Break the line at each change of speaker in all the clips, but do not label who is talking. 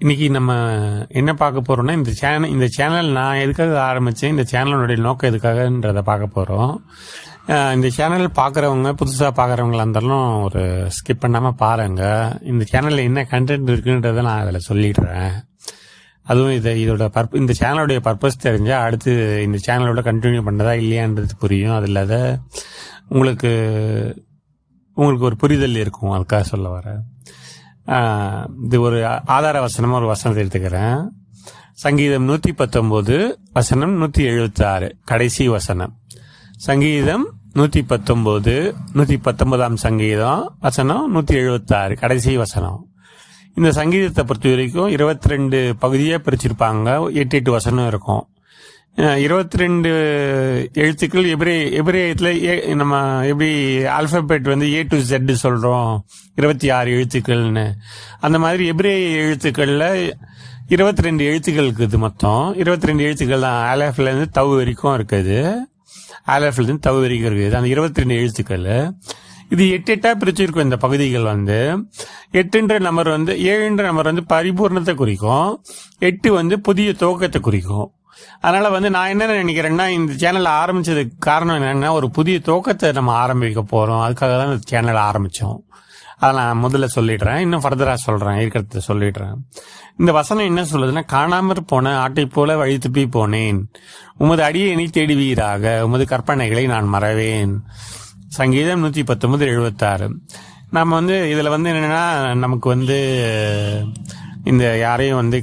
இன்னைக்கு நம்ம என்ன பார்க்க போறோம்னா, இந்த சேனல் நான் எதுக்காக ஆரம்பிச்சேன், இந்த சேனலுடைய நோக்கம் எதுக்காகன்றத பார்க்க போறோம். இந்த சேனல் பார்க்குறவங்க, புதுசாக பார்க்குறவங்களா இருந்தாலும் ஒரு ஸ்கிப் பண்ணாமல் பாருங்க. இந்த சேனலில் என்ன கண்டென்ட் இருக்குன்றதை நான் அதில் சொல்லிடுறேன். அதுவும் இந்த சேனலுடைய பர்பஸ் தெரிஞ்சால் அடுத்து இந்த சேனலோட கண்டினியூ பண்ணதா இல்லையான்றது புரியும். அது இல்லாத உங்களுக்கு ஒரு புரிதல் இருக்கும். அதுக்காக சொல்ல வரேன். இது ஒரு ஆதார வசனமா ஒரு வசனத்தை எடுத்துக்கிறேன். சங்கீதம் 119 வசனம் 176 கடைசி வசனம். சங்கீதம் 119 சங்கீதம் வசனம் 176 கடைசி வசனம். இந்த சங்கீதத்தை பொறுத்த வரைக்கும் 22 பகுதியா பிரிச்சிருப்பாங்க. 8 வசனம் இருக்கும். 22 எழுத்துக்கள். எபிரேயத்துல நம்ம எப்படி ஆல்பபெட் A to Z சொல்றோம், 26 எழுத்துக்கள்னு. அந்த மாதிரி எபிரேய எழுத்துக்கள்ல 22 எழுத்துக்கள் இருக்குது. மொத்தம் 22 எழுத்துக்கள் தான். ஆலஃப்ல இருந்து தவ் வரைக்கும் இருக்குது. ஆலஃப்ல இருந்து தவ் வரைக்கும் இருக்குது. அந்த 22 எழுத்துக்கள் இது 8 பிரிச்சிருக்கும். இந்த பகுதிகள் 8ன்ற நம்பர் 7ன்ற நம்பர் பரிபூர்ணத்தை குறிக்கும். 8 புதிய துவக்கத்தை குறிக்கும். அதனால நான் என்ன நினைக்கிறேன்னா, இந்த சேனல் ஆரம்பிச்சதுக்கு காரணம் என்னன்னா, ஒரு புதிய துவக்கத்தை நம்ம ஆரம்பிக்க போறோம். அதுக்காக தான் இந்த சேனல் ஆரம்பிச்சோம். அதை நான் முதல்ல சொல்லிடுறேன், இன்னும் ஃபர்தரா சொல்றேன், இருக்கிறத சொல்லிடுறேன். இந்த வசனம் என்ன சொல்லுதுன்னா, காணாமற் போன ஆட்டை போல வழி துப்பி போனேன், உமது அடியேனை தேடுவீராக, உமது கற்பனைகளை நான் மறவேன். சங்கீதம் 119:76. நம்ம இதுல என்னன்னா, நமக்கு இந்த யாரையும்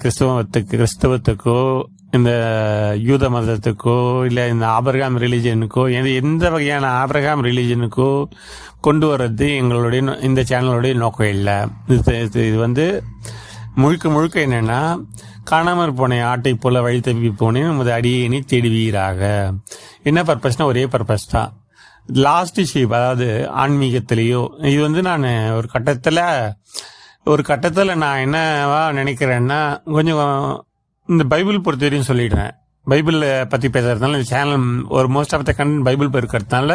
கிறிஸ்தவத்துக்கோ இந்த யூத மதத்துக்கோ இல்ல இந்த ஆபிரகாம் ரிலிஜனுக்கோ எந்த வகையான ஆபிரகாம் ரிலிஜனுக்கோ கொண்டு வர்றது எங்களுடைய இந்த சேனலுடைய நோக்கம் இல்லை. இது முழுக்க என்னன்னா, காணாமற் போன ஆட்டை போல வழி தப்பி போனேன், உமது அடியேனை தேடுவீராக. என்ன பர்பஸ்னா, ஒரே பர்பஸ் தான். லாஸ்ட் ஷீப், அதாவது ஆன்மீகத்திலேயோ இது நான் ஒரு கட்டத்துல நான் என்னவா நினைக்கிறேன்னா, கொஞ்சம் இந்த பைபிள் பொறுத்த வரையும் சொல்லிடுறேன். பைபிள் பத்தி பேசுறதுனால இந்த சேனல் ஒரு most of the content Bible இருக்கிறதுனால,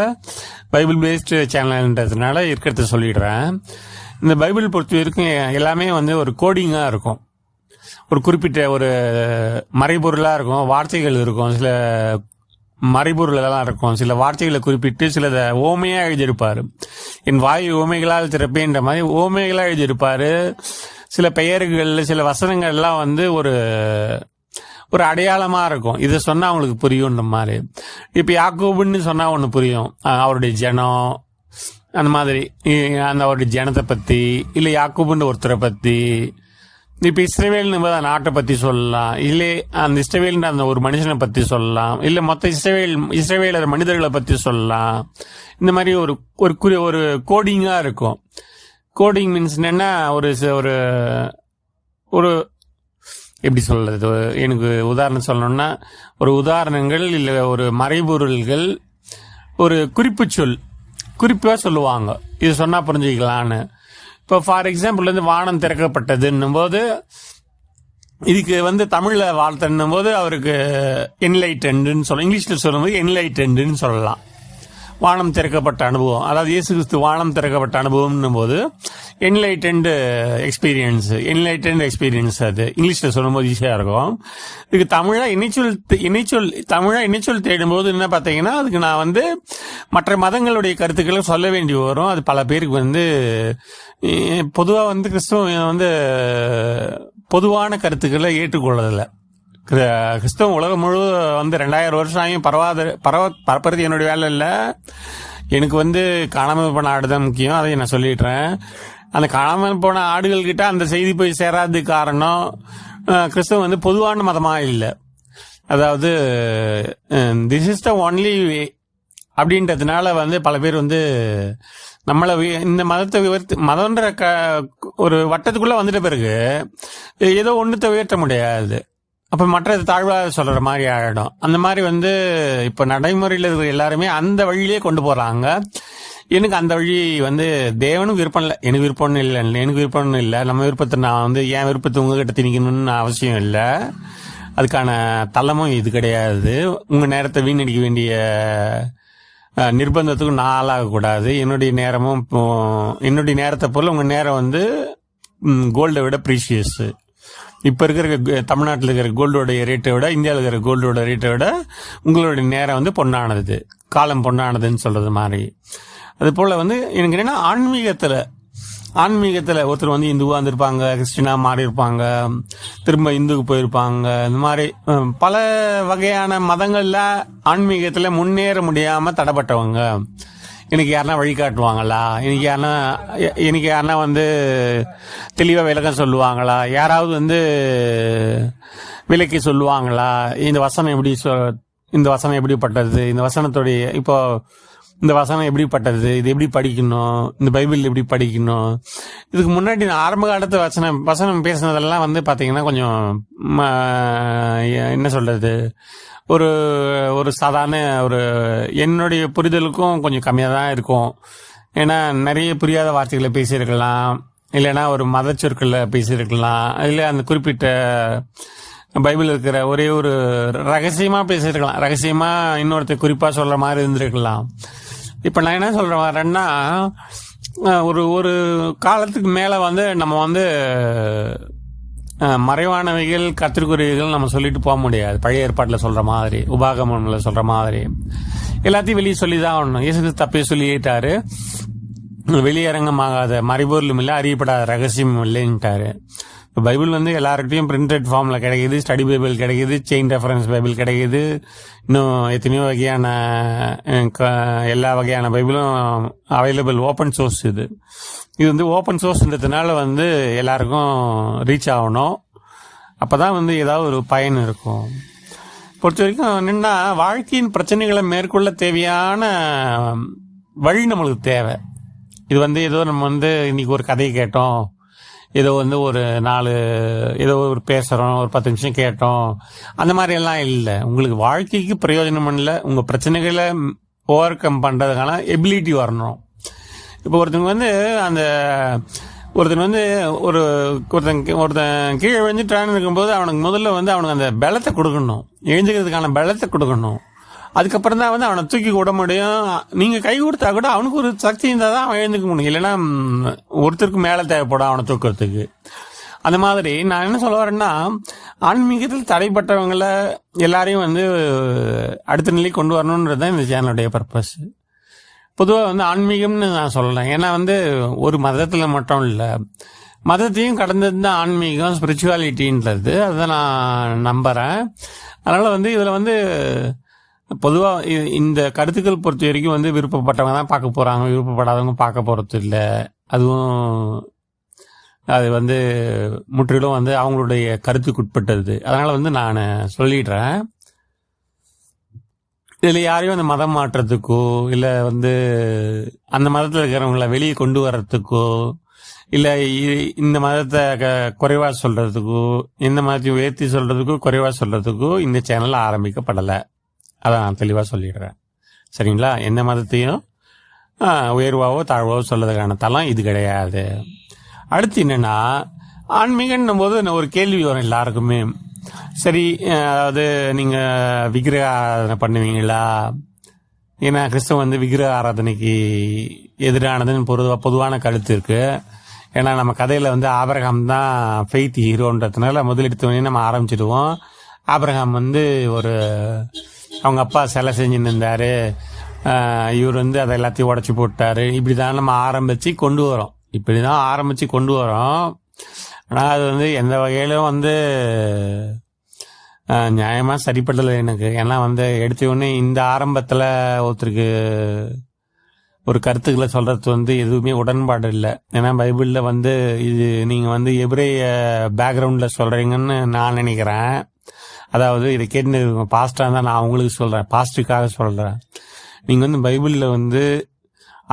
பைபிள் பேஸ்டு சேனல்ன்றதுனால இருக்கிறத சொல்லிடுறேன். இந்த பைபிள் பொறுத்த வரைக்கும் எல்லாமே ஒரு கோடிங்கா இருக்கும். ஒரு குறிப்பிட்ட ஒரு மறைபொருளா இருக்கும், வார்த்தைகள் இருக்கும், சில மறைபொருள் எல்லாம் இருக்கும், சில வார்த்தைகளை குறிப்பிட்டு சிலதை ஓமையா எழுதியிருப்பாரு. என் வாய் ஓமைகளால் திறப்பேன்ற மாதிரி ஓமைகளா எழுதியிருப்பாரு. சில பெயர்கள், சில வசனங்கள் எல்லாம் ஒரு அடையாளமா இருக்கும். இதை சொன்னா அவங்களுக்கு புரியும்ன்ற மாதிரி. இப்ப யாக்கோபுன்னு சொன்னா ஒண்ணு புரியும், அவருடைய ஜனம், அந்த மாதிரி அவருடைய ஜனத்தை பத்தி, இல்ல யாக்கோபுன்னு ஒருத்தரை பத்தி. இப்ப இஸ்ரவேல்னு அந்த நாட்டை பத்தி சொல்லலாம், இல்ல அந்த இஸ்ரவேல்ன்ற அந்த ஒரு மனுஷனை பத்தி சொல்லலாம், இல்ல மொத்த இஸ்ரவேலர் மனிதர்களை பத்தி சொல்லலாம். இந்த மாதிரி ஒரு கோடிங்கா இருக்கும். கோடிங் மீன்ஸ் என்னன்னா, ஒரு எப்படி சொல்றது, எனக்கு உதாரணம் சொல்லணும்னா, ஒரு உதாரணங்கள் இல்ல ஒரு மறைபொருள்கள், ஒரு குறிப்பா சொல்லுவாங்க, இது சொன்னா புரிஞ்சுக்கலான்னு. இப்போ ஃபார் எக்ஸாம்பிள் வானம் திறக்கப்பட்டதுன்னும் போது, இதுக்கு தமிழ்ல வார்த்தைன்னும் போது அவருக்கு என்லைட்டன்ட்னு சொல்லலாம். இங்கிலீஷ்ல சொல்லும்போது என்லைட்டன்ட்னு சொல்லலாம். வானம் திறக்கப்பட்ட அனுபவம், அதாவது இயேசு கிறிஸ்து வானம் திறக்கப்பட்ட அனுபவம்னும் போது என்லைட்டன்ட் எக்ஸ்பீரியன்ஸ், அது இங்கிலீஷ்ல சொல்லும்போது ஈஸியா இருக்கும். இதுக்கு தமிழா இணைச்சொல் தேடும் போது என்ன பாத்தீங்கன்னா, அதுக்கு நான் மற்ற மதங்களுடைய கருத்துக்களை சொல்ல வேண்டி வரும். அது பல பேருக்கு பொதுவா கிறிஸ்தவம் பொதுவான கருத்துக்களை ஏற்றுக்கொள்ளதில்லை. கிறிஸ்தவம் உலகம் முழுவதும் 2000 வருஷம் ஆகியும் பரப்புறது என்னுடைய வேலை இல்லை. எனக்கு காணாமல் போன ஆடு தான் முக்கியம். அதை நான் சொல்லிடுறேன். அந்த காணாமல் போன ஆடுகள் கிட்ட அந்த செய்தி போய் சேராததுக்கு காரணம், கிறிஸ்தவம் பொதுவான மதமா இல்லை. அதாவது this is the only way அப்படின்றதுனால பல பேர் நம்மள இந்த மதத்தை மதம்ன்ற ஒரு வட்டத்துக்குள்ள வந்துட்ட பிறகு ஏதோ ஒண்ணுத்தை உயர்த்த முடியாது. அப்ப மற்றது தாழ்வாக சொல்ற மாதிரி ஆயிடும். அந்த மாதிரி இப்ப நடைமுறையில் இருக்கிற எல்லாருமே அந்த வழியிலே கொண்டு போறாங்க. எனக்கு அந்த வழி தேவனும் விருப்பம் இல்லை, எனக்கு விருப்பம்னு இல்லை, எனக்கு விருப்பம்னு இல்லை. நம்ம விருப்பத்தை நான் என் விருப்பத்தை உங்ககிட்ட திணிக்கணும்னு அவசியம் இல்லை. அதுக்கான தளமும் இது கிடையாது. உங்க நேரத்தை வீணடிக்க வேண்டிய நிர்பந்தத்துக்கும் நான் ஆளாகக்கூடாது. என்னுடைய நேரத்தை போல உங்க நேரம் கோல்டை விட ப்ரீஷியஸ். இப்போ இருக்கிற தமிழ்நாட்டில் இருக்கிற கோல்டோடைய ரேட்டை விட, இந்தியாவில் இருக்கிற கோல்டோட ரேட்டை விட உங்களுடைய நேரம் வந்து பொண்ணானது, காலம் பொண்ணானதுன்னு சொல்றது மாதிரி. அது போல வந்து எனக்கு என்னன்னா, ஆன்மீகத்தில் ஒருத்தர் வந்து இந்துவா இருந்திருப்பாங்க, கிறிஸ்டினா மாறி இருப்பாங்க, திரும்ப இந்துக்கு போயிருப்பாங்க. இந்த மாதிரி பல வகையான மதங்கள்ல ஆன்மீகத்தில் முன்னேற முடியாம தடைப்பட்டவங்க. எனக்கு யாருன்னா வழிகாட்டுவாங்களா, எனக்கு யாருன்னா வந்து தெளிவாக விளக்கம் சொல்லுவாங்களா, யாராவது வந்து விளக்கி சொல்லுவாங்களா, இந்த வசனம் எப்படிப்பட்டது, இந்த வசனத்துடைய இப்போ இந்த வசனம் எப்படிப்பட்டது, இது எப்படி படிக்கணும், இந்த பைபிள் எப்படி படிக்கணும். இதுக்கு முன்னாடி நான் ஆரம்ப காலத்து வசனம் பேசினதெல்லாம் வந்து பாத்தீங்கன்னா கொஞ்சம் என்ன சொல்றது, ஒரு ஒரு சாதாரண ஒரு என்னுடைய புரிதலுக்கும் கொஞ்சம் கம்மியாக தான் இருக்கும். ஏன்னா நிறைய புரியாத வார்த்தைகளை பேசியிருக்கலாம், இல்லைன்னா ஒரு மத சொற்களை பேசியிருக்கலாம், இல்லை அந்த குறிப்பிட்ட பைபிள் இருக்கிற ஒரே ஒரு ரகசியமா பேசியிருக்கலாம், ரகசியமா இன்னொருத்தர் குறிப்பா சொல்ற மாதிரி இருந்திருக்கலாம். இப்ப நான் என்ன சொல்ற வரேன்னா, ஒரு காலத்துக்கு மேல வந்து நம்ம வந்து மறைவானவைகள் கத்திற்குரியவைகள் நம்ம சொல்லிட்டு போக முடியாது. பழைய ஏற்பாட்டில் சொல்ற மாதிரி, உபாகமம்ல சொல்ற மாதிரி எல்லாத்தையும் வெளியே சொல்லிதான் ஆகணும். இயேசு தப்பே சொல்லிட்டாரு, வெளியரங்கமாகாத மறைபொருளும் இல்லை, அறியப்படாத ரகசியமும் இல்லைன்ட்டாரு. பைபிள் வந்து எல்லாருக்கிட்டையும் பிரிண்டட் ஃபார்ம்ல கிடைக்குது, ஸ்டடி பைபிள் கிடைக்குது, செயின் ரெஃபரன்ஸ் பைபிள் கிடைக்குது, இன்னும் எத்தனையோ வகையான எல்லா வகையான பைபிளும் அவைலபிள். ஓப்பன் சோர்ஸ் இது வந்து ஓப்பன் சோர்ஸ்ன்றதுனால வந்து எல்லாருக்கும் ரீச் ஆகணும். அப்பதான் வந்து ஏதாவது ஒரு பயன் இருக்கும். பொறுத்த வரைக்கும் என்னன்னா, வாழ்க்கையின் பிரச்சனைகளை மேற்கொள்ள தேவையான வழி நம்மளுக்கு தேவை. இது வந்து ஏதோ நம்ம வந்து இன்னைக்கு ஒரு கதையை கேட்டோம், ஏதோ வந்து ஏதோ ஒரு பேசுறோம், ஒரு 10 நிமிஷம் கேட்டோம், அந்த மாதிரி எல்லாம் இல்லை. உங்களுக்கு வாழ்க்கைக்கு பிரயோஜனம் இல்லை, உங்க பிரச்சனைகளை ஓவர் கம் பண்றதுக்கான எபிலிட்டி வரணும். இப்போ ஒருத்தன் கீழே விழுந்துட்டான்னு இருக்கும்போது அவனுக்கு முதல்ல வந்து அவனுக்கு அந்த பலத்தை கொடுக்கணும், எழுந்துக்கிறதுக்கான பலத்தை கொடுக்கணும். அதுக்கப்புறம் தான் வந்து அவனை தூக்கி விட முடியும். நீங்க கை கொடுத்தா கூட அவனுக்கு ஒரு சக்தி இருந்தால் தான் அவன் எழுந்துக்க முடியும், இல்லைன்னா ஒருத்தருக்கு மேலே தேவைப்படும் அவனை தூக்கிறதுக்கு. அந்த மாதிரி நான் என்ன சொல்ல வரேன்னா, ஆன்மீகத்தில் தடைப்பட்டவங்களை எல்லாரையும் வந்து அடுத்த நிலை கொண்டு வரணுன்றது தான் இந்த சேனலுடைய பர்பஸ். பொதுவாக வந்து ஆன்மீகம்னு நான் சொல்லலாம், ஏன்னா வந்து ஒரு மதத்தில் மட்டும் இல்லை, மதத்தையும் கடந்தது தான் ஆன்மீகம், ஸ்பிரிச்சுவாலிட்டின்றது. அதை நான் நம்புறேன். அதனால வந்து இதுல வந்து பொதுவாக இந்த கருத்துக்கள் பொறுத்த வரைக்கும் வந்து விருப்பப்பட்டவங்க தான் பார்க்க போறாங்க, விருப்பப்படாதவங்க பார்க்க போறது இல்லை. அதுவும் அது வந்து முற்றிலும் வந்து அவங்களுடைய கருத்துக்குட்பட்டது. அதனால வந்து நான் சொல்லிடுறேன், இதுல யாரையும் அந்த மதம் மாற்றத்துக்கோ, இல்லை வந்து அந்த மதத்தில் இருக்கிறவங்களை வெளியே கொண்டு வர்றதுக்கோ, இல்லை இந்த மதத்தை குறைவா சொல்றதுக்கோ, எந்த மதத்தையும் உயர்த்தி சொல்றதுக்கோ குறைவா சொல்றதுக்கோ இந்த சேனல் ஆரம்பிக்கப்படலை. அதை நான் தெளிவாக சொல்லிடுறேன், சரிங்களா? எந்த மதத்தையும் உயர்வாவோ தாழ்வாவோ சொல்றதுக்கான தளம் இது கிடையாது. அடுத்து என்னன்னா, ஆன்மீகன்னும் போது ஒரு கேள்வி வரும் எல்லாருக்குமே. சரி, அதாவது நீங்க விக்கிரக ஆராதனை பண்ணுவீங்களா? ஏன்னா கிறிஸ்தவம் வந்து விக்கிரக ஆராதனைக்கு எதிரானதுன்னு பொதுவான கருத்து இருக்கு. ஏன்னா நம்ம கதையில வந்து ஆபிரகாம் தான் ஃபெய்த் ஹீரோன்றதுனால முதலெடுத்தவனே நம்ம ஆரம்பிச்சிடுவோம். ஆபிரகாம் வந்து அவங்க அப்பா சிலை செஞ்சுன்னு இருந்தாரு, இவர் வந்து அதை எல்லாத்தையும் உடச்சி போட்டாரு. இப்படிதான் நம்ம ஆரம்பிச்சு கொண்டு வரோம். ஆனா அது வந்து எந்த வகையிலும் வந்து நியாயமா சரிப்படலை எனக்கு. ஏன்னா வந்து எடுத்த உடனே இந்த ஆரம்பத்துல ஒருத்தருக்கு ஒரு கருத்துக்களை சொல்றது வந்து எதுவுமே உடன்பாடு இல்லை. ஏன்னா பைபிள்ல வந்து இது நீங்க வந்து எபிரேய பேக்ரவுண்ட்ல சொல்றீங்கன்னு நான் நினைக்கிறேன். அதாவது இதை கேட்டு பாஸ்டா தான் நான் உங்களுக்கு சொல்றேன், பாஸ்டுக்காக சொல்றேன். நீங்க வந்து பைபிள்ல வந்து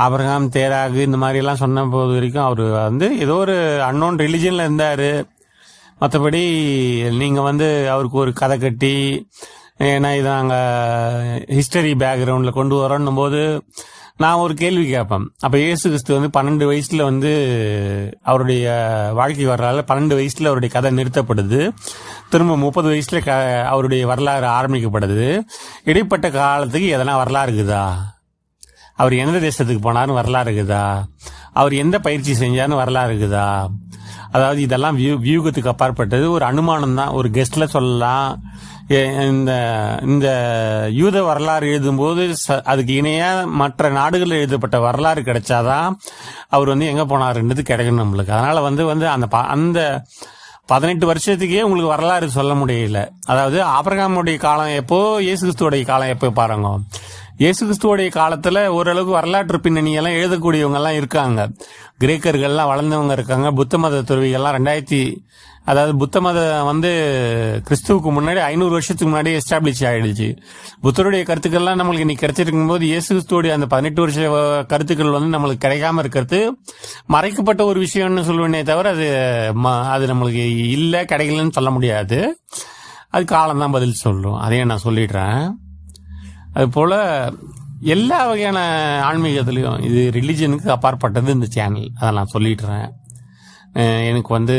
ஆபிரகாம், தேராகு இந்த மாதிரி எல்லாம் சொன்ன போது வரைக்கும் அவர் வந்து ஏதோ ஒரு அன்னோன் ரிலிஜன்ல இருந்தாரு. மற்றபடி நீங்க வந்து அவருக்கு ஒரு கதை கட்டி, ஏன்னா இது நாங்கள் ஹிஸ்டரி பேக்ரவுண்ட்ல கொண்டு வரோன்னும் போது நான் ஒரு கேள்வி கேட்பேன். அப்ப இயேசு கிறிஸ்து வந்து 12 வயசுல வந்து அவருடைய வாழ்க்கை வரலாறு, 12 வயசுல அவருடைய கதை நிறுத்தப்படுது. திரும்ப 30 வயசுல அவருடைய வரலாறு ஆரம்பிக்கப்படுது. இடைப்பட்ட காலத்துக்கு எதனா வரலாறு இருக்குதா? அவர் எந்த தேசத்துக்கு போனாருன்னு வரலாறு இருக்குதா? அவர் எந்த பயிற்சி செஞ்சாருன்னு வரலாறு இருக்குதா? அதாவது இதெல்லாம் வியூகத்துக்கு அப்பாற்பட்டது, ஒரு அனுமானம் தான், ஒரு கெஸ்ட்ல சொல்லலாம். இந்த இந்த யூத வரலாறு எழுதும்போது அதுக்கு இணையா மற்ற நாடுகளில் எழுதப்பட்ட வரலாறு கிடைச்சாதான் அவர் வந்து எங்க போனாருன்றது கிடைக்கணும் நம்மளுக்கு. அதனால வந்து அந்த 18 வருஷத்துக்கே உங்களுக்கு வரலாறு சொல்ல முடியல. அதாவது ஆபிரகாமுடைய காலம் எப்போ, இயேசு கிறிஸ்துவோடைய காலம் எப்போ பாருங்க. இயேசு கிறிஸ்துவோடைய காலத்துல ஓரளவுக்கு வரலாற்று பின்னணியெல்லாம் எழுதக்கூடியவங்க எல்லாம் இருக்காங்க. கிரேக்கர்கள்லாம் வளர்ந்தவங்க இருக்காங்க. புத்த மத துறவிகள்லாம் அதாவது புத்த மதம் வந்து கிறிஸ்துவுக்கு முன்னாடி 500 வருஷத்துக்கு முன்னாடி எஸ்டாப்ளிஷ் ஆயிடுச்சு. புத்தருடைய கருத்துக்கள்லாம் நம்மளுக்கு இன்னைக்கு கிடைச்சிருக்கும் போது இயேசு கிறிஸ்துவோடைய அந்த 18 வருஷ கருத்துக்கள் வந்து நம்மளுக்கு கிடைக்காம இருக்கிறது மறைக்கப்பட்ட ஒரு விஷயம்னு சொல்லுவேனே தவிர அது நம்மளுக்கு இல்ல, கிடைக்கலன்னு சொல்ல முடியாது. அது காலம்தான் பதில் சொல்லும். அதையே நான் சொல்லிடுறேன். அது போல எல்லா வகையான ஆன்மீகத்திலையும் இது ரிலிஜனுக்கு அப்பாற்பட்டது இந்த சேனல். அதை நான் சொல்லிடுறேன். எனக்கு வந்து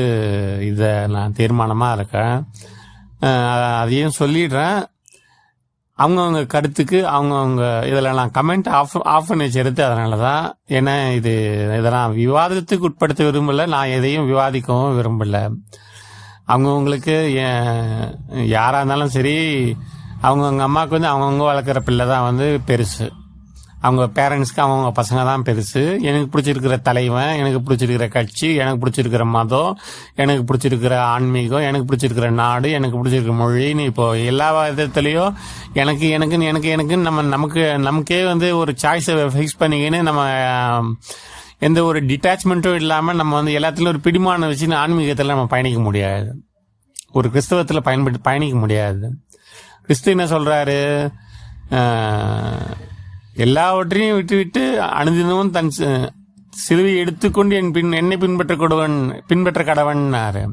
இதை நான் தீர்மானமாக இருக்கேன். அதையும் சொல்லிடுறேன். அவங்கவுங்க கருத்துக்கு அவங்கவுங்க இதில் நான் கமெண்ட் ஆஃப் பண்ணி வச்சிருது. அதனால தான். ஏன்னா இதெல்லாம் விவாதத்துக்கு உட்படுத்த விரும்பலை, நான் எதையும் விவாதிக்கவும் விரும்பலை. அவங்கவுங்களுக்கு யாராக இருந்தாலும் சரி, அவங்கவுங்க அம்மாவுக்கு வந்து அவங்கவுங்க வளர்க்குற பிள்ளை தான் வந்து பெருசு. அவங்க பேரண்ட்ஸ்க்கு அவங்கவுங்க பசங்க தான் பெருசு. எனக்கு பிடிச்சிருக்கிற தலைவன், எனக்கு பிடிச்சிருக்கிற கட்சி, எனக்கு பிடிச்சிருக்கிற மதம், எனக்கு பிடிச்சிருக்கிற ஆன்மீகம், எனக்கு பிடிச்சிருக்கிற நாடு, எனக்கு பிடிச்சிருக்கிற மொழின்னு இப்போ எல்லா விதத்துலையும் எனக்குன்னு நமக்கே வந்து ஒரு சாய்ஸை ஃபிக்ஸ் பண்ணிக்கின்னு நம்ம எந்த ஒரு டிட்டாச்மெண்ட்டும் இல்லாமல் நம்ம வந்து எல்லாத்துலையும் ஒரு பிடிமான வச்சுன்னு ஆன்மீகத்தில் நம்ம பயணிக்க முடியாது. ஒரு கிறிஸ்தவத்தில் பயணிக்க முடியாது. கிறிஸ்து என்ன சொல்றாரு? எல்லாவற்றையும் விட்டுவிட்டு அனுதினமும் தன் சிலுவை எடுத்துக்கொண்டு என்னை பின்பற்ற கடவன்னாரு.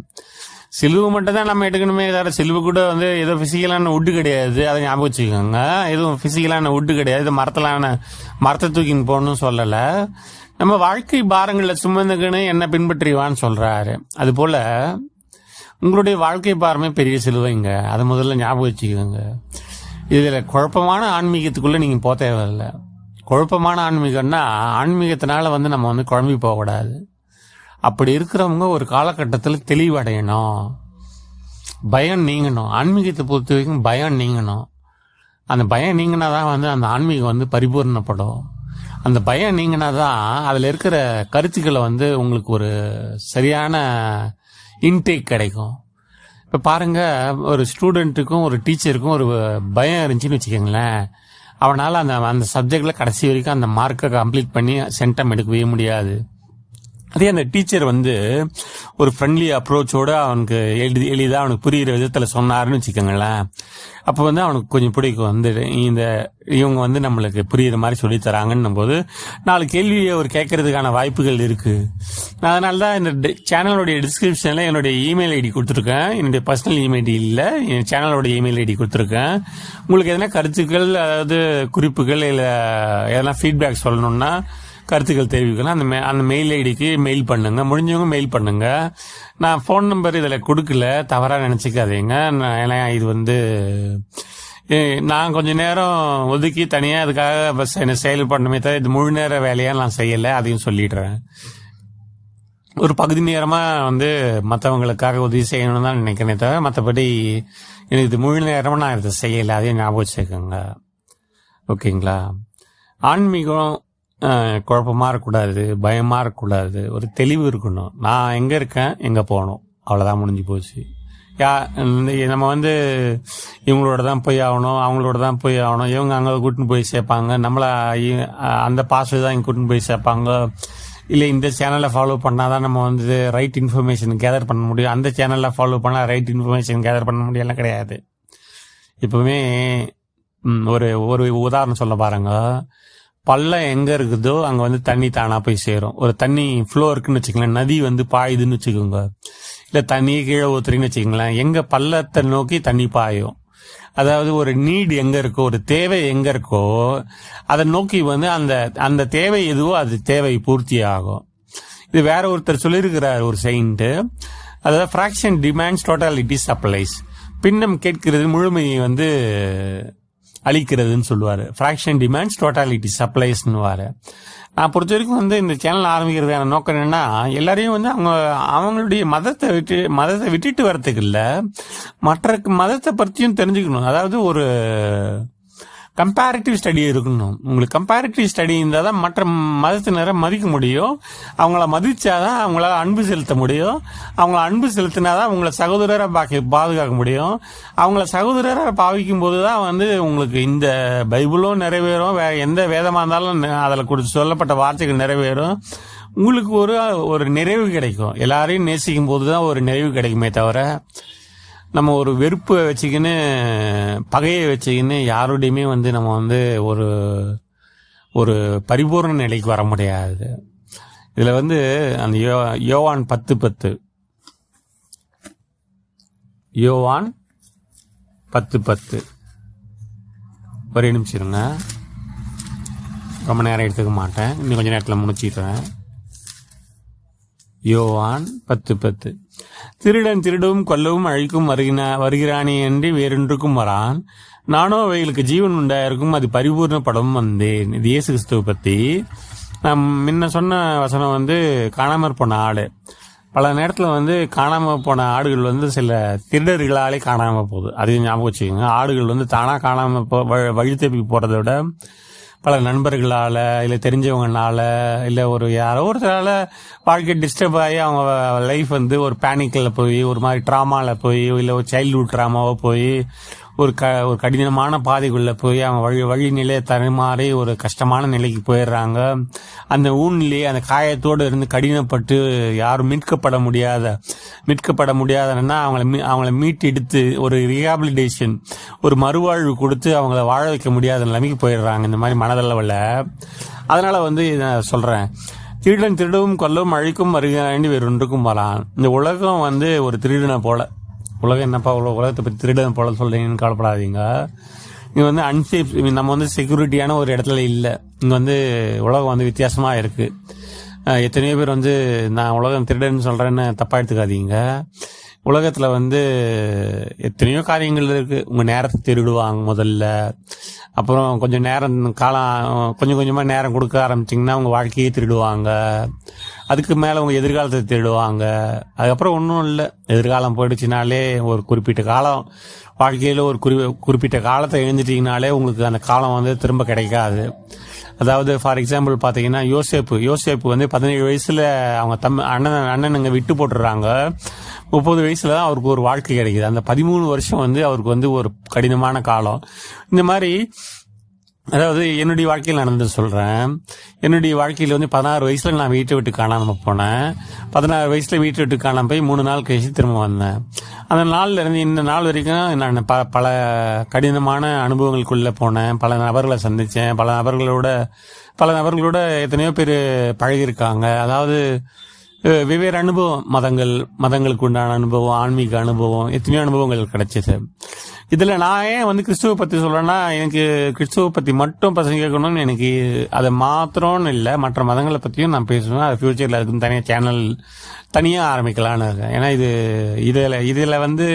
சிலுவை மட்டும் தான் நம்ம எடுக்கணுமே தவிர சிலுவை கூட வந்து ஏதோ பிசிக்கலான உட்டு கிடையாது. அதை ஞாபகம் வச்சுக்கோங்க. எதுவும் பிசிக்கலான உட்டு கிடையாது. இது மரத்தை தூக்கின்னு போகணும்னு சொல்லலை. நம்ம வாழ்க்கை பாரங்களை சுமந்துக்குன்னு என்ன பின்பற்றிவான்னு சொல்றாரு. அது போல உங்களுடைய வாழ்க்கை பாரமே பெரிய சிலுவைங்க. அதை முதல்ல ஞாபகம் வச்சுக்கோங்க. இதில் குழப்பமான ஆன்மீகத்துக்குள்ளே நீங்கள் போக தேவையில்லை. குழப்பமான ஆன்மீகம்னா ஆன்மீகத்தினால வந்து நம்ம வந்து குழம்பி போகக்கூடாது. அப்படி இருக்கிறவங்க ஒரு காலகட்டத்தில் தெளிவடையணும், பயம் நீங்கணும். ஆன்மீகத்தை பொறுத்த வரைக்கும் பயம் நீங்கணும். அந்த பயம் நீங்கினா தான் வந்து அந்த ஆன்மீகம் வந்து பரிபூர்ணப்படும். அந்த பயம் நீங்கினா தான் அதில் இருக்கிற கருத்துக்களை வந்து உங்களுக்கு ஒரு சரியான இன்டேக் கிடைக்கும். இப்போ பாருங்க, ஒரு ஸ்டூடெண்ட்டுக்கும் ஒரு டீச்சருக்கும் ஒரு பயம் இருந்துச்சுன்னு வச்சுக்கோங்களேன், அவனால் அந்த சப்ஜெக்டில் கடைசி வரைக்கும் அந்த மார்க்கை கம்ப்ளீட் பண்ணி சென்டம் எடுக்கவே முடியாது. அதே அந்த டீச்சர் வந்து ஒரு ஃப்ரெண்ட்லி அப்ரோச்சோட அவனுக்கு எளிதாக அவனுக்கு புரிகிற விதத்தில் சொன்னாருன்னு வச்சுக்கோங்களேன், அப்போ வந்து அவனுக்கு கொஞ்சம் பிடிக்கும். வந்து இவங்க வந்து நம்மளுக்கு புரியுற மாதிரி சொல்லித்தராங்கன்னும் போது 4 கேள்வியை அவர் கேட்கறதுக்கான வாய்ப்புகள் இருக்கு. அதனால தான் இந்த சேனலோடைய டிஸ்கிரிப்ஷனில் என்னுடைய இமெயில் ஐடி கொடுத்துருக்கேன். என்னுடைய பர்சனல் இமெயில் ஐடி இல்லை, என் சேனலோட இமெயில் ஐடி கொடுத்துருக்கேன். உங்களுக்கு எதனா கருத்துக்கள், அதாவது குறிப்புகள், இல்லை எதனா ஃபீட்பேக் சொல்லணும்னா கருத்துக்கள் தெரிவிக்கலாம். அந்த மெயில் ஐடிக்கு மெயில் பண்ணுங்க. முடிஞ்சவங்க மெயில் பண்ணுங்க. நான் ஃபோன் நம்பர் இதில் கொடுக்கல, தவறாக நினச்சிக்காதீங்க. ஏன்னா இது வந்து நான் கொஞ்ச நேரம் ஒதுக்கி தனியாக அதுக்காக என்ன செயல் பண்ணணுமே தவிர இது முழு நேர வேலையாக நான் செய்யலை. அதையும் சொல்லிடுறேன். ஒரு பகுதி நேரமாக வந்து மற்றவங்களுக்காக உதவி செய்யணும்னு தான் நினைக்கிறேன் தவிர மற்றபடி எனக்கு இது முழு நேரமாக நான் இதை செய்யலை. அதையும் ஞாபகம் வச்சுக்கோங்க. ஓகேங்களா? ஆன்மீகம் குழப்பமாக இருக்கக்கூடாது, பயமாக இருக்கக்கூடாது, ஒரு தெளிவு இருக்கணும். நான் எங்கே இருக்கேன், எங்கே போகணும், அவ்வளோதான், முடிஞ்சு போச்சு. நம்ம வந்து இவங்களோட தான் போய் ஆகணும், அவங்களோட தான் போய் ஆகணும், இவங்க அங்கே கூட்டின்னு போய் சேர்ப்பாங்க, நம்மளை அந்த பாஸ்வேர்டு தான் இங்கே கூட்டின்னு போய் சேர்ப்பாங்க, இல்லை இந்த சேனலில் ஃபாலோ பண்ணால் தான் நம்ம வந்து ரைட் இன்ஃபர்மேஷன் கேதர் பண்ண முடியும், அந்த சேனலில் ஃபாலோ பண்ணால் ரைட் இன்ஃபர்மேஷன் கேதர் பண்ண முடியலாம் கிடையாது. இப்போவுமே ஒரு உதாரணம் சொல்ல பாருங்க. பள்ளம் எங்கே இருக்குதோ அங்கே வந்து தண்ணி தானாக போய் சேரும். ஒரு தண்ணி ஃப்ளோ இருக்குன்னு வச்சுக்கலாம், நதி வந்து பாயுதுன்னு வச்சுக்கோங்க, இல்லை தண்ணியை கீழே ஊத்துறீங்கன்னு வச்சுக்கங்களேன், எங்கே பள்ளத்தை நோக்கி தண்ணி பாயும். அதாவது ஒரு நீட் எங்கே இருக்கோ, ஒரு தேவை எங்கே இருக்கோ அதை நோக்கி வந்து அந்த தேவை எதுவோ அது தேவை பூர்த்தி ஆகும். இது வேற ஒருத்தர் சொல்லியிருக்கிறார், ஒரு செயின்ட்டு. அதாவது ஃப்ராக்ஷன் டிமாண்ட்ஸ் டோட்டாலிட்டி சப்ளைஸ். பின்னம் கேட்கிறது முழுமையை வந்து அளிக்கிறதுன்னு சொல்லுவார். ஃப்ராக்ஷன் டிமாண்ட்ஸ் டோட்டாலிட்டி சப்ளைஸ்ன்னுவார். நான் பொறுத்த வரைக்கும் வந்து இந்த சேனல் ஆரம்பிக்கிறதுக்கான நோக்கம் என்னன்னா, எல்லாரையும் வந்து அவங்களுடைய மதத்தை விட்டுட்டு வரத்துக்கு இல்லை, மற்ற மதத்தை பற்றியும் தெரிஞ்சுக்கணும். அதாவது ஒரு கம்பேரிட்டிவ் ஸ்டடி இருக்கணும். உங்களுக்கு கம்பேரிட்டிவ் ஸ்டடி இருந்தால் தான் மற்ற மதத்தினரை மதிக்க முடியும். அவங்கள மதிச்சாதான் அவங்களால அன்பு செலுத்த முடியும். அவங்கள அன்பு செலுத்தினாதான் அவங்கள சகோதரராக பாதுகாக்க முடியும். அவங்கள சகோதரராக பாவிக்கும் போது தான் வந்து உங்களுக்கு இந்த பைபிளும் நிறைவேறும், வேற எந்த வேதமாக இருந்தாலும் அதில் சொல்லப்பட்ட வார்த்தைகள் நிறைவேறும். உங்களுக்கு ஒரு நிறைவு கிடைக்கும். எல்லாரையும் நேசிக்கும் போது தான் ஒரு நிறைவு கிடைக்குமே தவிர, நம்ம ஒரு வெறுப்பை வச்சுக்கின்னு பகையை வச்சுக்கின்னு யாருடையுமே வந்து நம்ம வந்து ஒரு பரிபூர்ண நிலைக்கு வர முடியாது. இதில் வந்து அந்த யோவான் 10:10 யோவான் 10:10 ஒரே நிமிஷம் இருங்க, ரொம்ப நேரம் எடுத்துக்க மாட்டேன், இன்னும் கொஞ்சம் நேரத்தில் முடிச்சிடுறேன். யோவான் 10:10 திருடன் திருடவும் கொல்லவும் அழிக்கும் வருகிறானே என்று வேறொன்றுக்கும் வரான், நானோ அவைகளுக்கு ஜீவன் உண்டாயிருக்கும் அது பரிபூர்ணப்படவும் வந்தேன். இது இயேசு கிறிஸ்துவை பற்றி. நான் முன்ன சொன்ன வசனம் வந்து காணாமற் போன ஆடு. பல நேரத்தில் வந்து காணாமல் போன ஆடுகள் வந்து சில திருடர்களாலே காணாமல் போகுது. அதையும் ஞாபகம் வச்சுக்கோங்க. ஆடுகள் வந்து தானாக காணாமல் வழி தப்பி போகிறத விட பல நண்பர்களால், இல்லை தெரிஞ்சவங்கனால, இல்லை யாரோ ஒருத்தரால வாழ்க்கை டிஸ்டர்ப் ஆகி அவங்க லைஃப் வந்து ஒரு பேனிக்கில் போய், ஒரு மாதிரி ட்ராமாவில் போய், இல்லை ஒரு சைல்ட்ஹுட் ட்ராமாவை போய், ஒரு கடினமான பாதைக்குள்ளே போய் அவங்க வழி நிலையை தருமாறி ஒரு கஷ்டமான நிலைக்கு போயிடுறாங்க. அந்த ஊழ்நிலையை அந்த காயத்தோடு இருந்து கடினப்பட்டு யாரும் மீட்கப்பட முடியாதுன்னா அவங்கள மீட்டெடுத்து ஒரு ரீஹாபிலிட்டேஷன், ஒரு மறுவாழ்வு கொடுத்து அவங்கள வாழ வைக்க முடியாத நிலைமைக்கு போயிடுறாங்க இந்த மாதிரி மனதளவில். அதனால வந்து நான் சொல்கிறேன், திருடன் திருடவும் கொல்லவும் அழிக்கும் வருகிறாண்டி வேறொன்றுக்கும் வரான். இந்த உலகம் வந்து ஒரு திருடனை போல. உலகம் என்னப்பா உலகத்தை பற்றி திருடன் போல சொல்றீங்கன்னு கவலைப்படாதீங்க. இங்கே வந்து அன்சேஃப், நம்ம வந்து செக்யூரிட்டியான ஒரு இடத்துல இல்லை. இங்கே வந்து உலகம் வந்து வித்தியாசமாக இருக்குது. எத்தனையோ பேர் வந்து நான் உலகம் திருடன்னு சொல்கிறேன்னு தப்பாக எடுத்துக்காதீங்க. உலகத்தில் வந்து எத்தனையோ காரியங்கள் இருக்குது. உங்கள் நேரத்தை திருடுவாங்க முதல்ல. அப்புறம் கொஞ்சம் கொஞ்சமாக நேரம் கொடுக்க ஆரம்பிச்சிங்கன்னா உங்கள் வாழ்க்கையை திருடுவாங்க. அதுக்கு மேலே உங்கள் எதிர்காலத்தை திருடுவாங்க. அதுக்கப்புறம் ஒன்றும் இல்லை, எதிர்காலம் போயிடுச்சுனாலே ஒரு குறிப்பிட்ட காலம் வாழ்க்கையில் ஒரு குறிப்பிட்ட காலத்தை எழுந்துட்டிங்கனாலே உங்களுக்கு அந்த காலம் வந்து திரும்ப கிடைக்காது. அதாவது ஃபார் எக்ஸாம்பிள் பார்த்தீங்கன்னா யோசேப்பு வந்து 17 வயசில் அவங்க அண்ணனுங்க விட்டு போட்டுடுறாங்க. 30 வயசுல தான் அவருக்கு ஒரு வாழ்க்கை கிடைக்குது. அந்த 13 வருஷம் வந்து அவருக்கு வந்து ஒரு கடினமான காலம். இந்த மாதிரி அதாவது என்னுடைய வாழ்க்கையில் நடந்து சொல்கிறேன். என்னுடைய வாழ்க்கையில் வந்து 16 வயசில் நான் வீட்டை விட்டு காணாமல் போனேன். 16 வயசில் வீட்டை விட்டு காணாமல் போய் 3 நாள் கழிச்சு திரும்ப வந்தேன். அந்த நாளில் இருந்து இந்த நாள் வரைக்கும் நான் பல கடினமான அனுபவங்களுக்குள்ளே போனேன். பல நபர்களை சந்தித்தேன். பல நபர்களோட எத்தனையோ பேர் பழகியிருக்காங்க. அதாவது வெவ்வேறு அனுபவம், மதங்களுக்கு உண்டான அனுபவம், ஆன்மீக அனுபவம், எத்தனையோ அனுபவங்கள் கிடைச்சிது. இதில் நான் ஏன் வந்து கிறிஸ்துவை பற்றி சொல்கிறேன்னா, எனக்கு கிறிஸ்துவை பற்றி மட்டும் பசங்க கேட்கணும்னு எனக்கு அதை மாத்திரம்னு இல்லை, மற்ற மதங்களை பற்றியும் நான் பேசுவேன். அது ஃபியூச்சரில் அதுக்கு தனியாக சேனல் தனியாக ஆரம்பிக்கலான்னு இருக்கேன். ஏன்னா இதில் வந்து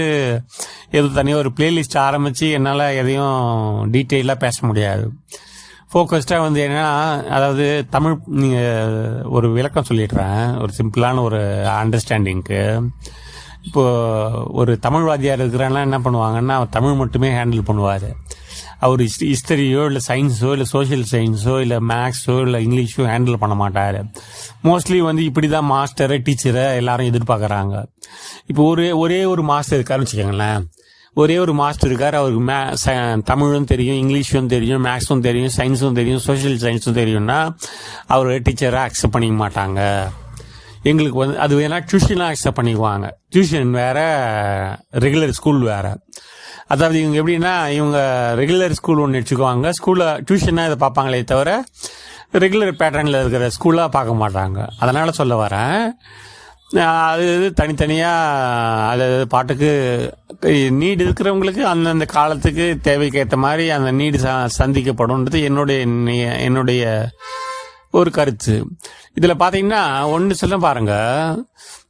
எதுவும் தனியாக ஒரு பிளேலிஸ்ட் ஆரம்பித்து என்னால் எதையும் டீட்டெயிலாக பேச முடியாது. ஃபோக்கஸ்டாக வந்து என்னன்னா, அதாவது தமிழ், நீங்கள் ஒரு விளக்கம் சொல்லிடுறேன் ஒரு சிம்பிளான ஒரு அண்டர்ஸ்டாண்டிங்க்கு. இப்போது ஒரு தமிழ்வாதியார் இருக்கிறான்னா என்ன பண்ணுவாங்கன்னா, அவர் தமிழ் மட்டுமே ஹேண்டில் பண்ணுவார். அவர் ஹிஸ்டரியோ இல்லை சயின்ஸோ இல்லை சோஷியல் சயின்ஸோ இல்லை மேக்ஸோ இல்லை இங்கிலீஷோ ஹேண்டில் பண்ண மாட்டார். மோஸ்ட்லி வந்து இப்படி தான் மாஸ்டரை டீச்சரை எல்லாரும் எதிர்பார்க்குறாங்க. இப்போ ஒரே ஒரு மாஸ்டர் இருக்காருன்னு வச்சுக்கோங்களேன். ஒரே ஒரு மாஸ்டர் இருக்கார். அவருக்கு தமிழும் தெரியும், இங்கிலீஷும் தெரியும், மேக்ஸும் தெரியும், சயின்ஸும் தெரியும், சோஷியல் சயின்ஸும் தெரியும்னா அவர் டீச்சரை அக்செப்ட் பண்ணிக்க மாட்டாங்க. எங்களுக்கு வந்து அது வேணா டியூஷனாக அக்செப்ட் பண்ணிக்குவாங்க. டியூஷன் வேற, ரெகுலர் ஸ்கூல் வேற. அதாவது இவங்க எப்படின்னா, இவங்க ரெகுலர் ஸ்கூல் ஒன்று வச்சுக்குவாங்க, ஸ்கூலில் டியூஷனாக இதை பார்ப்பாங்களே தவிர ரெகுலர் பேட்டர்னில் இருக்கிற ஸ்கூலாக பார்க்க மாட்டாங்க. அதனால் சொல்ல வரேன், அது தனித்தனியாக அது பாட்டுக்கு நீடு இருக்கிறவங்களுக்கு அந்தந்த காலத்துக்கு தேவைக்கு ஏற்ற மாதிரி அந்த நீடு சந்திக்கப்படும்ன்றது என்னுடைய ஒரு கருத்து. இதில் பார்த்தீங்கன்னா ஒன்று சொல்ல பாருங்க,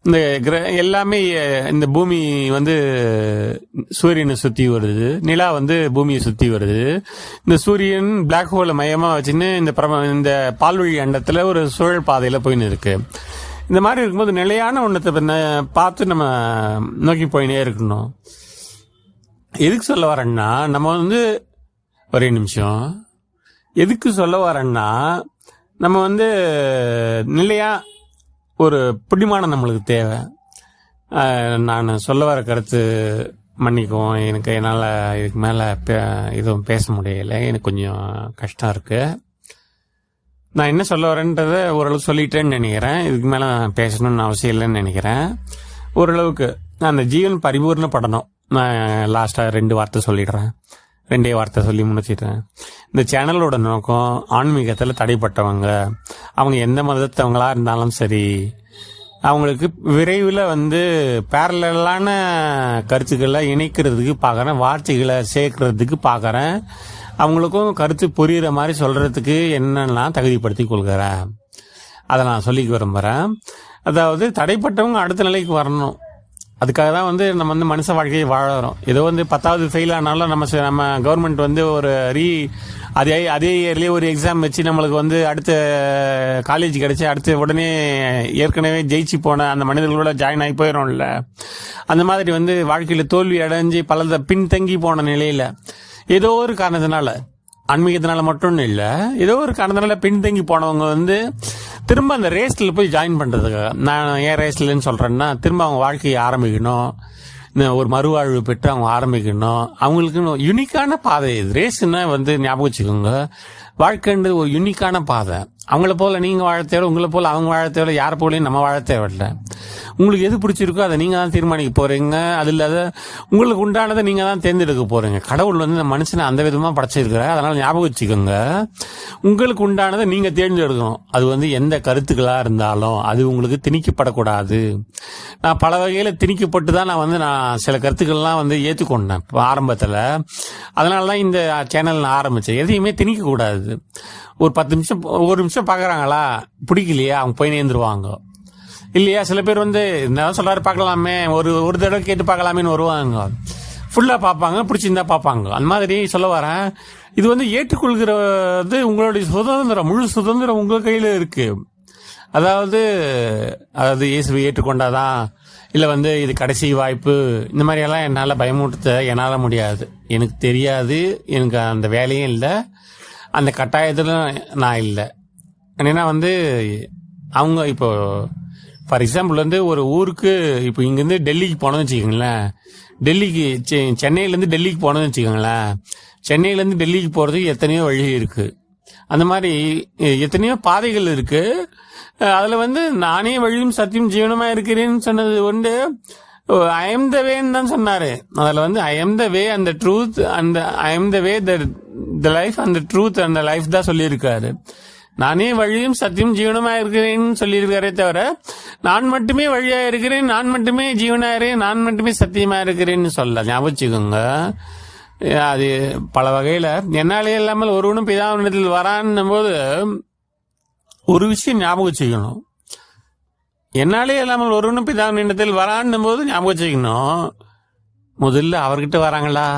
இந்த எல்லாமே இந்த பூமி வந்து சூரியனை சுத்தி வருது, நிலா வந்து பூமியை சுத்தி வருது. இந்த சூரியன் பிளாக் ஹோலை மையமா வச்சுன்னு இந்த பால்வழி அண்டத்துல ஒரு சுழல் பாதையில போயின்னு இருக்கு. இந்த மாதிரி இருக்கும்போது நிலையான ஒன்றத்தை பார்த்து நம்ம நோக்கி போயினே இருக்கணும். எதுக்கு சொல்ல வரேன்னா, நம்ம வந்து ஒரே நிமிஷம், எதுக்கு சொல்ல வரேன்னா, நம்ம வந்து நிலையா ஒரு பிடிமானம் நம்மளுக்கு தேவை. நான் சொல்ல வர கருத்து மன்னிக்கும், என்னால் இதுக்கு மேலே எதுவும் பேச முடியலை, எனக்கு கொஞ்சம் கஷ்டம் இருக்கு. நான் என்ன சொல்ல வரேன்றதை ஓரளவு சொல்லிட்டேன்னு நினைக்கிறேன். இதுக்கு மேலே நான் பேசணும்னு அவசியம் இல்லைன்னு நினைக்கிறேன். ஓரளவுக்கு நான் அந்த ஜீவன் பரிபூர்ணப்படணும். நான் லாஸ்ட்டாக 2 வார்த்தை சொல்லிடுறேன், 2 வார்த்தை சொல்லி முடிச்சிடுறேன். இந்த சேனலோட நோக்கம் ஆன்மீகத்தில் தடைப்பட்டவங்க, அவங்க எந்த மதத்தவங்களா இருந்தாலும் சரி, அவங்களுக்கு விரைவில் வந்து பேரலான கருத்துக்களை இணைக்கிறதுக்கு பார்க்குறேன், வார்த்தைகளை சேர்க்கறதுக்கு பார்க்குறேன். அவங்களுக்கும் கருத்து புரிகிற மாதிரி சொல்கிறதுக்கு என்னெல்லாம் தகுதிப்படுத்தி கொள்கிறேன், அதை நான் சொல்லிக்க விரும்புகிறேன். அதாவது தடைப்பட்டவங்க அடுத்த நிலைக்கு வரணும். அதுக்காக தான் வந்து நம்ம வந்து மனுஷ வாழ்க்கையை வாழறோம். ஏதோ வந்து 10வது ஃபெயில் ஆனாலும் நம்ம கவர்மெண்ட் வந்து ஒரு அதே இயர்லேயே ஒரு எக்ஸாம் வச்சு நம்மளுக்கு வந்து அடுத்த காலேஜ் கிடைச்சி அடுத்த உடனே ஏற்கனவே ஜெயிச்சு போன அந்த மனிதர்களோட ஜாயின் ஆகி போயிடும்ல. அந்த மாதிரி வந்து வாழ்க்கையில் தோல்வி அடைஞ்சு பல பின்தங்கி போன நிலையில ஏதோ ஒரு காரணத்தினால, ஆன்மீகத்தினால மட்டும் இல்லை, ஏதோ ஒரு காரணத்தினால பின்தங்கி போனவங்க வந்து திரும்ப அந்த ரேஸ்ல போய் ஜாயின் பண்றதுக்காக, நான் ஏன் ரேஸ்லன்னு சொல்றேன்னா, திரும்ப அவங்க வாழ்க்கையை ஆரம்பிக்கணும், ஒரு மறுவாழ்வு பெற்று அவங்க ஆரம்பிக்கணும். அவங்களுக்கு யூனிக்கான பாதை இது. ரேஸ்ன்னா வந்து ஞாபகம் வச்சுக்கோங்க, வாழ்க்கைன்றது ஒரு யூனிக்கான பாதை. அவங்கள போல நீங்க வாழ தேவை, உங்களை போல அவங்க வாழ தேவை, யாரை போலையும் நம்ம வாழ தேவையில்லை. உங்களுக்கு எது பிடிச்சிருக்கோ அதை நீங்க தான் தீர்மானிக்க போறீங்க. அது இல்லாத உங்களுக்கு உண்டானதை நீங்க தான் தேர்ந்தெடுக்க போறீங்க. கடவுள் வந்து இந்த மனுஷனை அந்த விதமா படைச்சிருக்கிறார். அதனால ஞாபகம் வச்சுக்கோங்க, உங்களுக்கு உண்டானதை நீங்க தேர்ந்தெடுக்கணும். அது வந்து எந்த கருத்துக்களா இருந்தாலும் அது உங்களுக்கு திணிக்கப்படக்கூடாது. நான் பல வகையில திணிக்கப்பட்டு தான் நான் சில கருத்துக்கள்லாம் வந்து ஏற்றுக்கொண்டேன் ஆரம்பத்தில். அதனாலதான் இந்த சேனல் நான் ஆரம்பிச்சேன். எதையுமே திணிக்க கூடாது. ஒரு 1 நிமிஷம் பாக்குறாங்களா, பிடிக்கலையா அவங்க போய் நேர்ந்துருவாங்க இல்லையா. சில பேர் வந்து என்ன சொல்றாரு பார்க்கலாமே, ஒரு தடவை கேட்டு பார்க்கலாமேன்னு வருவாங்க, ஃபுல்லா பார்ப்பாங்க, பிடிச்சிருந்தா பார்ப்பாங்க. அந்த மாதிரி சொல்ல வரேன். இது வந்து ஏற்றுக்கொள்கிறது உங்களுடைய சுதந்திரம், முழு சுதந்திரம் உங்க கையில இருக்கு. அதாவது இயேசுவை ஏற்றுக்கொண்டாதான், இல்ல வந்து இது கடைசி வாய்ப்பு, இந்த மாதிரி எல்லாம் என்னால பயமுறுத்த என்னால முடியாது. எனக்கு தெரியாது, எனக்கு அந்த வேலையும் இல்லை, அந்த கட்டாயத்துல நான் இல்லை. ஏன்னா வந்து அவங்க இப்போ ஃபார் எக்ஸாம்பிள் வந்து ஒரு ஊருக்கு இப்போ இங்கேருந்து டெல்லிக்கு போனோம்னு வச்சுக்கோங்களேன், சென்னையிலேருந்து டெல்லிக்கு போனோம்னு வச்சுக்கோங்களேன், சென்னையிலேருந்து டெல்லிக்கு போகிறதுக்கு எத்தனையோ வழி இருக்கு. அந்த மாதிரி எத்தனையோ பாதைகள் இருக்கு. அதில் வந்து நானே வழியும் சத்தியம் ஜீவனமாக இருக்கிறேன்னு சொன்னது வந்து ஐ எம் த வேன்னு தான் சொன்னாரு. அதில் வந்து I am the way and the truth and I am the way the life and the truth and the life தான் சொல்லியிருக்காரு. நானே வழியும் சத்தியம் ஜீவனமா இருக்கிறேன்னு சொல்லியிருக்காரே தவிர நான் மட்டுமே வழியா இருக்கிறேன், நான் மட்டுமே ஜீவனா இருக்கிறேன், நான் மட்டுமே சத்தியமா இருக்கிறேன்னு சொல்ல. ஞாபகம் வச்சுக்கோங்க, அது பல வகையில என்னாலே இல்லாமல் ஒருவனும் பிதாவினிடத்தில் வரான்னும் போது ஒரு விஷயம் ஞாபகம் வச்சுக்கணும். என்னாலே இல்லாமல் ஒருவனும் பிதாவினிடத்தில் வரான்னும் போது ஞாபகம் வச்சுக்கணும், முதல்ல அவர்கிட்ட வராங்களா?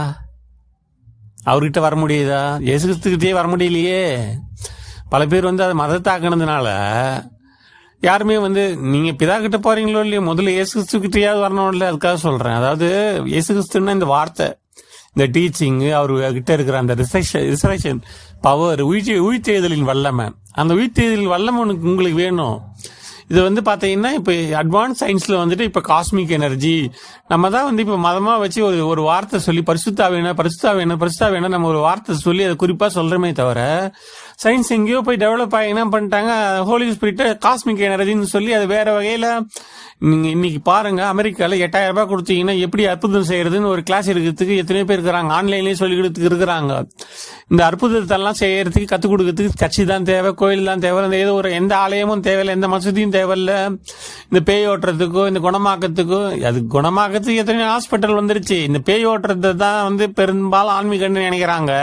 அவர்கிட்ட வர முடியுதா? இயேசு கிறிஸ்துக்கிட்டே வர முடியலையே. பல பேர் வந்து அதை மதத்தாக்குனதுனால யாருமே வந்து நீங்க பிதா கிட்ட போறீங்களோ இல்லையோ, முதல்ல இயேசு கிறிஸ்துக்கிட்டையாவது வரணும் இல்லை. அதுக்காக சொல்றேன். அதாவது இயேசு கிறிஸ்துன்னா இந்த வார்த்தை, இந்த டீச்சிங், அவர் கிட்ட இருக்கிற அந்த ரிசர்வேஷன் பவர், உயிர்த்தெழுதலின் வல்லமை, அந்த உயிர்த்தெழுதலின் வல்லமை உங்களுக்கு வேணும். இது வந்து பாத்தீங்கன்னா இப்ப அட்வான்ஸ் சயின்ஸ்ல வந்துட்டு இப்ப காஸ்மிக் எனர்ஜி நம்ம தான் வந்து இப்ப மதமா வச்சு ஒரு வார்த்தை சொல்லி பரிசுத்தாவேனா நம்ம ஒரு வார்த்தை சொல்லி அதை குறிப்பா சொல்றமே தவிர, சயின்ஸ் எங்கேயோ போய் டெவலப் ஆகி என்ன பண்ணிட்டாங்க, ஹோலி ஸ்பிரிட் காஸ்மிக் எனர்ஜின்னு சொல்லி அது வேற வகையில. நீங்க இன்னைக்கு பாருங்க, அமெரிக்கால 8000 ரூபாய் கொடுத்தீங்கன்னா எப்படி அற்புதம் செய்யறதுன்னு ஒரு கிளாஸ் எடுக்கிறதுக்கு எத்தனையோ பேர் இருக்கிறாங்க, ஆன்லைன்லயே சொல்லி கொடுத்துக்கு இருக்கிறாங்க. இந்த அற்புதத்தை எல்லாம் செய்யறதுக்கு கத்துக் கொடுக்கறதுக்கு கட்சி தான் தேவை, கோயில் தான் தேவை, ஏதோ ஒரு எந்த ஆலயமும் தேவையில்லை, எந்த மசூதியும் தேவையில்ல. இந்த பேய் ஓட்டுறதுக்கோ இந்த குணமாக்கத்துக்கோ, அது குணமாக்கத்துக்கு எத்தனையோ ஹாஸ்பிட்டல் வந்துருச்சு. இந்த பேய் ஓட்டுறது தான் வந்து பெரும்பாலும் ஆன்மீகம்னு நினைக்கிறாங்க.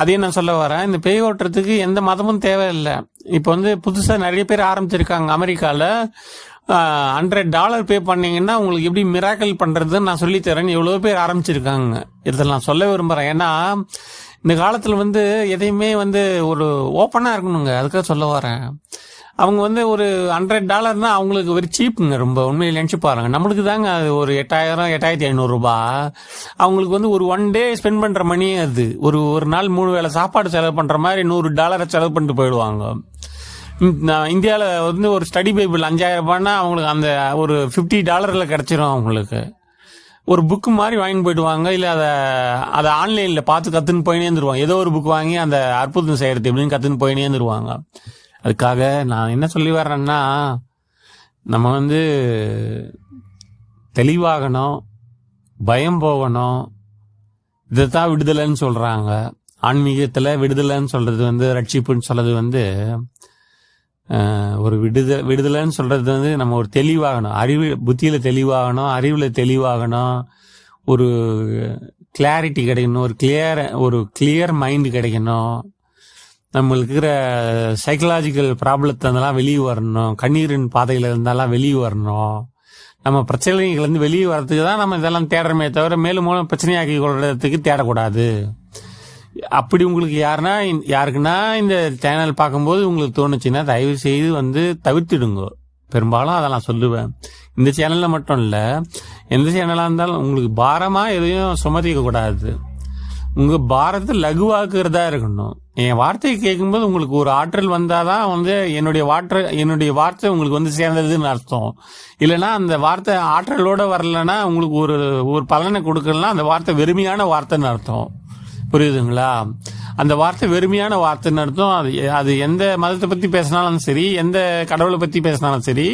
அதே நான் சொல்ல வரேன், இந்த பேய் ஓட்டுறதுக்கு எந்த மதமும் தேவையில்லை. இப்ப வந்து புதுசா நிறைய பேர் ஆரம்பிச்சிருக்காங்க அமெரிக்கால. $100 பே பண்ணீங்கன்னா உங்களுக்கு எப்படி மிராக்கல் பண்றதுன்னு நான் சொல்லித்தரேன்னு எவ்வளோ பேர் ஆரம்பிச்சிருக்காங்க. இதில் நான் சொல்ல விரும்புகிறேன். ஏன்னா இந்த காலத்தில் எதையுமே ஒரு ஓப்பனாக இருக்கணுங்க. அதுக்காக சொல்ல வரேன். அவங்க ஒரு $100 அவங்களுக்கு ஒரு சீப்புங்க. ரொம்ப உண்மையில் நினச்சி பாருங்க. நம்மளுக்கு தாங்க அது ஒரு 8,000 8,500 ரூபாய். அவங்களுக்கு ஒரு ஒன் டே ஸ்பெண்ட் பண்ணுற மணியே அது. ஒரு நாள் 3 வேளை சாப்பாடு செலவு பண்ணுற மாதிரி $100 செலவு பண்ணிட்டு போயிடுவாங்க. இந்தியாவில் ஒரு ஸ்டடி பைபிள் 5,000 ரூபாய்னா அவங்களுக்கு அந்த ஒரு $50 கிடைச்சிரும். அவங்களுக்கு ஒரு புக்கு மாதிரி வாங்கி போயிடுவாங்க. இல்லை அதை ஆன்லைனில் பார்த்து கற்றுன்னு போயினே இருந்துருவாங்க. ஏதோ ஒரு புக் வாங்கி அந்த அற்புதம் செய்கிறது எப்படின்னு கற்றுன்னு போயினே இருந்துருவாங்க. அதுக்காக நான் என்ன சொல்லி வர்றேன்னா, நம்ம தெளிவாகணும், பயம் போகணும். இதைத்தான் விடுதலைன்னு சொல்கிறாங்க. ஆன்மீகத்தில் விடுதலைன்னு சொல்கிறது ரட்சிப்புன்னு சொல்கிறது ஒரு விடுதலைன்னு சொல்கிறது நம்ம ஒரு தெளிவாகணும். புத்தியில் தெளிவாகணும், அறிவில் தெளிவாகணும், ஒரு கிளாரிட்டி கிடைக்கணும், ஒரு கிளியர் மைண்டு கிடைக்கணும். நம்மளுக்கு இருக்கிற சைக்கலாஜிக்கல் ப்ராப்ளத்தை இருந்தெல்லாம் வெளியே வரணும். கண்ணீரின் பாதையில் இருந்தாலாம் வெளியே வரணும். நம்ம பிரச்சனைகள் வெளியே வர்றதுக்கு தான் நம்ம இதெல்லாம் தேடுறமே தவிர மேலும் மூலம் பிரச்சனையாக்கி கொள்றதுக்கு தேடக்கூடாது. அப்படி உங்களுக்கு யாருக்குன்னா இந்த சேனல் பார்க்கும்போது உங்களுக்கு தோணுச்சுன்னா தயவு செய்து தவிர்த்திடுங்க. பெரும்பாலும் அதை நான் சொல்லுவேன். இந்த சேனலில் மட்டும் இல்லை, எந்த சேனலாக இருந்தாலும் உங்களுக்கு பாரமாக எதையும் சுமத்திக்க கூடாது. உங்கள் பாரத்தை லகுவாக்குறதா இருக்கணும். என் வார்த்தையை கேட்கும்போது உங்களுக்கு ஒரு ஆற்றல் வந்தாதான் என்னுடைய வார்த்தை உங்களுக்கு சேர்ந்ததுன்னு அர்த்தம். இல்லைன்னா அந்த வார்த்தை ஆற்றலோட வரலன்னா உங்களுக்கு ஒரு பலனை கொடுக்கலன்னா அந்த வார்த்தை வெறுமையான வார்த்தைன்னு அர்த்தம். புரியுதுங்களா? அந்த வார்த்தை வெறுமையான வார்த்தைன்னு அர்த்தம். அது எந்த மதத்தை பற்றி பேசினாலும் சரி, எந்த கடவுளை பற்றி பேசினாலும் சரி,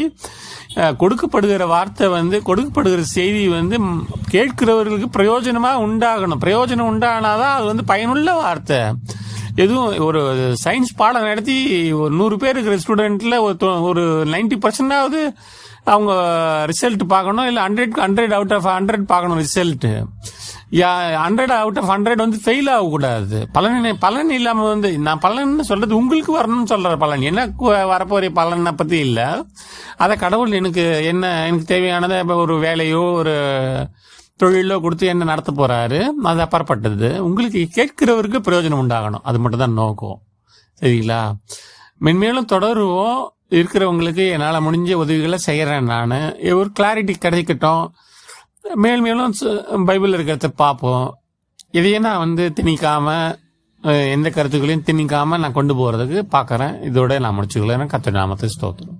கொடுக்கப்படுகிற வார்த்தை கொடுக்கப்படுகிற செய்தி கேட்கிறவர்களுக்கு பிரயோஜனமாக உண்டாகணும். பிரயோஜனம் உண்டானாதான் அது பயனுள்ள வார்த்தை. எதுவும் ஒரு சயின்ஸ் பாடம் நடத்தி ஒரு 100 பேர் இருக்கிற ஸ்டூடெண்ட்ல ஒரு 90% அவங்க ரிசல்ட் பார்க்கணும். இல்லை 100 அவுட் ஆஃப் 100 பார்க்கணும் ரிசல்ட். 100 அவுட் ஆஃப் 100 ஃபெயில் ஆகக்கூடாது. பலன் இல்லாம நான் பலன் சொல்றது உங்களுக்கு வரணும்னு சொல்ற பலன், எனக்கு வரப்போற பலனை பத்தி இல்ல. அதை கடவுள் எனக்கு தேவையானதை ஒரு வேலையோ ஒரு தொழிலோ கொடுத்து என்ன நடத்த போறாரு, அது அப்பாற்பட்டது. உங்களுக்கு கேட்கிறவருக்கு பிரயோஜனம் உண்டாகணும். அது மட்டும் தான் நோக்கம். சரிங்களா? மென்மேலும் தொடருவோம். இருக்கிறவங்களுக்கு என்னால் முடிஞ்ச உதவிகளை செய்கிறேன். நான் ஒரு கிளாரிட்டி கிடைக்கட்டும். மேலும் பைபிள் இருக்கிறத பார்ப்போம். இதையே நான் திணிக்காம, எந்த கருத்துக்களையும் திணிக்காம நான் கொண்டு போறதுக்கு பார்க்கறேன். இதோட நான் முடிச்சுக்கல. கர்த்தருடைய நாமத்தை ஸ்தோத்திரம்.